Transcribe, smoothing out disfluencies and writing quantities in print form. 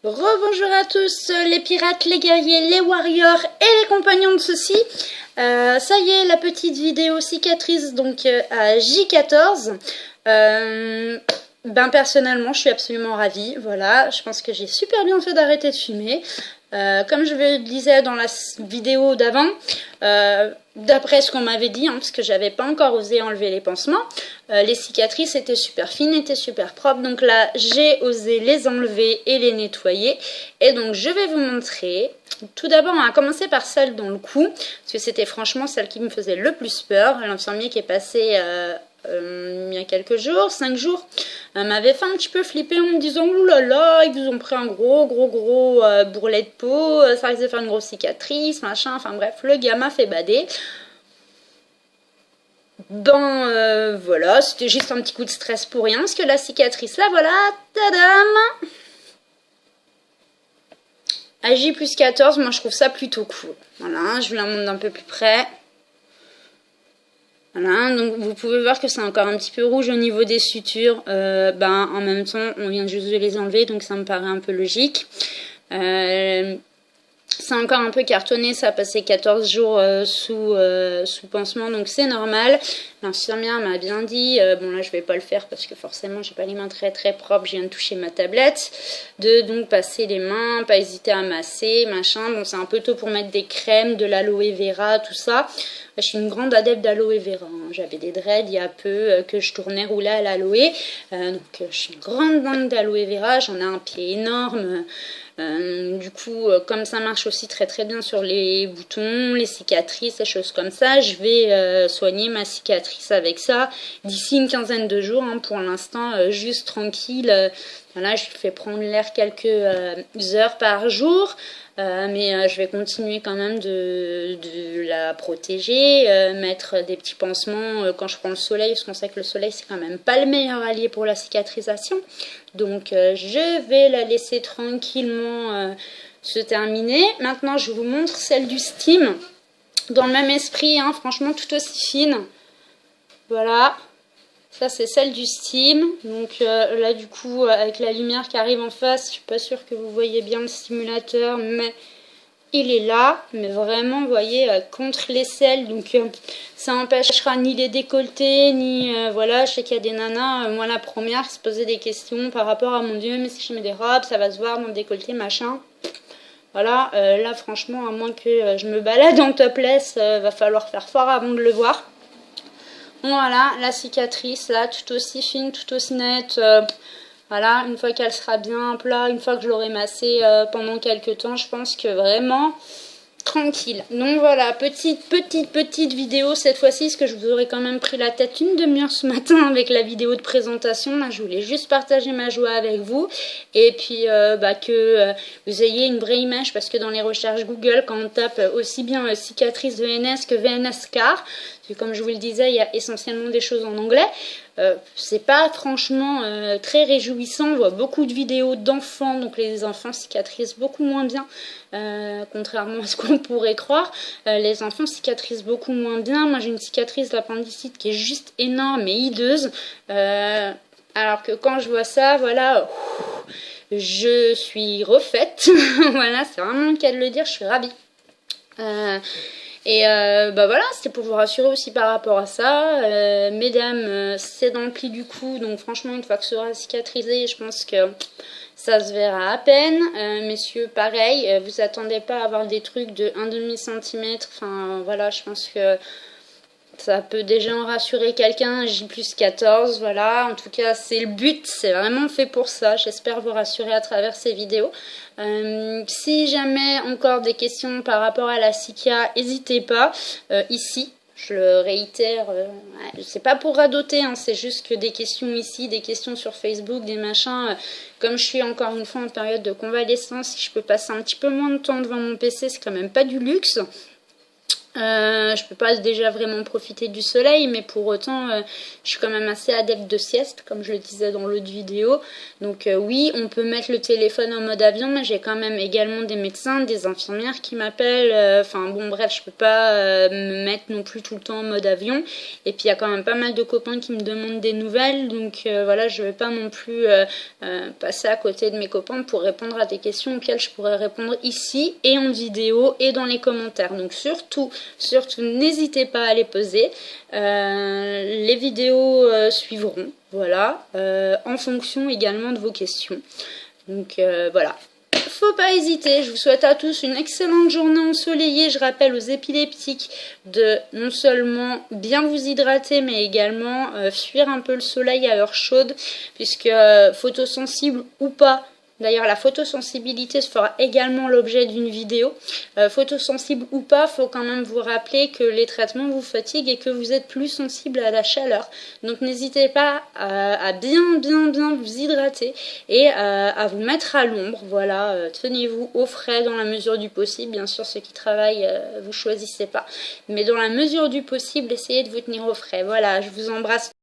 Rebonjour à tous, les pirates, les guerriers, les warriors et les compagnons de ceux-ci. Ça y est, la petite vidéo cicatrice donc à J14. Personnellement, je suis absolument ravie. Voilà, je pense que j'ai super bien fait d'arrêter de fumer. Comme je le disais dans la vidéo d'avant, d'après ce qu'on m'avait dit, parce que j'avais pas encore osé enlever les pansements, les cicatrices étaient super fines, étaient super propres, donc là j'ai osé les enlever et les nettoyer, et donc je vais vous montrer. Tout d'abord, on va commencer par celle dans le cou, parce que c'était franchement celle qui me faisait le plus peur. L'infirmier qui est passé il y a quelques jours, 5 jours, m'avait fait un petit peu flipper en me disant « Ouh là là, ils vous ont pris un gros bourrelet de peau, ça risque de faire une grosse cicatrice, machin », enfin bref, le gars m'a fait bader. Voilà, c'était juste un petit coup de stress pour rien, parce que la cicatrice, là voilà, tadam, à J+14, moi je trouve ça plutôt cool. Voilà, je vous la montre d'un peu plus près. Voilà, donc vous pouvez voir que c'est encore un petit peu rouge au niveau des sutures. En même temps, on vient juste de les enlever, donc ça me paraît un peu logique. C'est encore un peu cartonné, ça a passé 14 jours sous pansement, donc c'est normal. L'infirmière m'a bien dit, bon là je vais pas le faire parce que forcément j'ai pas les mains très propres, je viens de toucher ma tablette, de donc passer les mains, pas hésiter à masser, machin. Bon, c'est un peu tôt pour mettre des crèmes, de l'aloe vera, tout ça. Je suis une grande adepte d'aloe vera, hein. J'avais des dreads il y a peu que je tournais rouler à l'aloe, donc je suis une grande dame d'aloe vera, j'en ai un pied énorme. Du coup, comme ça marche aussi très bien sur les boutons, les cicatrices, les choses comme ça, je vais soigner ma cicatrice avec ça d'ici une quinzaine de jours, hein, pour l'instant juste tranquille. Voilà, je lui fais prendre l'air quelques heures par jour. Mais je vais continuer quand même de la protéger, mettre des petits pansements quand je prends le soleil, parce qu'on sait que le soleil c'est quand même pas le meilleur allié pour la cicatrisation. Donc je vais la laisser tranquillement se terminer. Maintenant je vous montre celle du Steam, dans le même esprit, hein, franchement tout aussi fine. Voilà. Ça c'est celle du Steam, donc là du coup avec la lumière qui arrive en face, je suis pas sûre que vous voyez bien le simulateur, mais il est là, mais vraiment vous voyez contre l'aisselle, donc ça empêchera ni les décolletés, ni voilà, je sais qu'il y a des nanas, moi la première qui se posait des questions par rapport à mon dieu, mais si je mets des robes, ça va se voir dans le décolleté, machin. Voilà, là franchement, à moins que je me balade en topless, va falloir faire fort avant de le voir. Voilà, la cicatrice, là, tout aussi fine, tout aussi nette. Voilà, une fois qu'elle sera bien plat, une fois que je l'aurai massée pendant quelques temps, je pense que vraiment tranquille. Donc voilà, petite vidéo cette fois-ci, parce que je vous aurais quand même pris la tête une demi-heure ce matin avec la vidéo de présentation. Là, je voulais juste partager ma joie avec vous, et puis que vous ayez une vraie image, parce que dans les recherches Google, quand on tape aussi bien cicatrice VNS que VNS scar, comme je vous le disais, il y a essentiellement des choses en anglais. C'est pas franchement très réjouissant. On voit beaucoup de vidéos d'enfants, donc les enfants cicatrisent beaucoup moins bien, contrairement à ce qu'on pourrait croire. Les enfants cicatrisent beaucoup moins bien. Moi j'ai une cicatrice d'appendicite qui est juste énorme et hideuse, alors que quand je vois ça, voilà, je suis refaite. Voilà, c'est vraiment le cas de le dire, je suis ravie. Voilà, c'était pour vous rassurer aussi par rapport à ça. Mesdames, c'est dans le pli du cou, donc franchement une fois que ça sera cicatrisé, je pense que ça se verra à peine. Messieurs, pareil, vous attendez pas à avoir des trucs de 1,5 cm, enfin voilà, je pense que ça peut déjà en rassurer quelqu'un. J+14, voilà, en tout cas c'est le but, c'est vraiment fait pour ça. J'espère vous rassurer à travers ces vidéos. Si jamais encore des questions par rapport à la cica, n'hésitez pas, ici. Je le réitère, c'est pas pour radoter, hein, c'est juste que des questions ici, des questions sur Facebook, des machins. Comme je suis encore une fois en période de convalescence, si je peux passer un petit peu moins de temps devant mon PC, c'est quand même pas du luxe. Je peux pas déjà vraiment profiter du soleil, mais pour autant, je suis quand même assez adepte de sieste, comme je le disais dans l'autre vidéo. Donc oui, on peut mettre le téléphone en mode avion, mais j'ai quand même également des médecins, des infirmières qui m'appellent. Enfin bon, bref, je peux pas me mettre non plus tout le temps en mode avion. Et puis il y a quand même pas mal de copains qui me demandent des nouvelles, donc voilà, je vais pas non plus passer à côté de mes copains pour répondre à des questions auxquelles je pourrais répondre ici et en vidéo et dans les commentaires. Donc surtout, n'hésitez pas à les poser. Les vidéos suivront, voilà, en fonction également de vos questions. Donc voilà. Faut pas hésiter, je vous souhaite à tous une excellente journée ensoleillée. Je rappelle aux épileptiques de non seulement bien vous hydrater, mais également fuir un peu le soleil à l'heure chaude, puisque photosensible ou pas, d'ailleurs la photosensibilité se fera également l'objet d'une vidéo. Photosensible ou pas, faut quand même vous rappeler que les traitements vous fatiguent et que vous êtes plus sensible à la chaleur. Donc n'hésitez pas à bien vous hydrater et à vous mettre à l'ombre. Voilà, tenez-vous au frais dans la mesure du possible. Bien sûr, ceux qui travaillent, vous choisissez pas. Mais dans la mesure du possible, essayez de vous tenir au frais. Voilà, je vous embrasse.